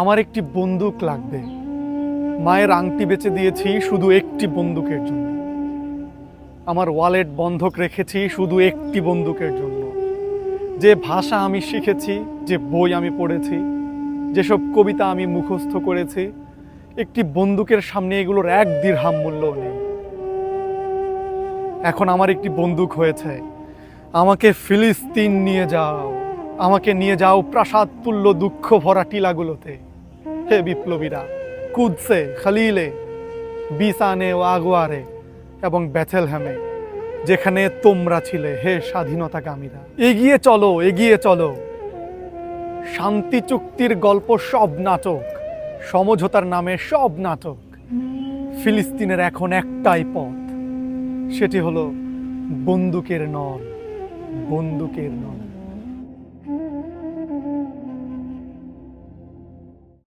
আমার একটি বন্দুক লাগবে। মায়ের আংটি বেচে দিয়েছি শুধু একটি বন্দুকের জন্য। আমার ওয়ালেট বন্ধক রেখেছি শুধু একটি বন্দুকের জন্য। যে ভাষা আমি শিখেছি, যে বই আমি পড়েছি, যেসব কবিতা আমি মুখস্থ করেছি, একটি বন্দুকের সামনে এগুলোর এক দিরহাম মূল্যও নেই। এখন আমার একটি বন্দুক হয়েছে। আমাকে ফিলিস্তিন নিয়ে যাও, আমাকে নিয়ে যাও প্রাসাদ তুল্য দুঃখ ভরা টিলাগুলোতে। হে বিপ্লবীরা, কুদসে, খালিলে, বিসানে ও আগোয়ারে এবং বেথেলহেমে, যেখানে তোমরা ছিলে হে স্বাধীনতাকামীরা। এগিয়ে চলো, এগিয়ে চলো। শান্তি চুক্তির গল্প সব নাটক, সমঝোতার নামে সব নাটক। ফিলিস্তিনের এখন একটাই পথ, সেটি হলো বন্দুকের নল, বন্দুকের নল।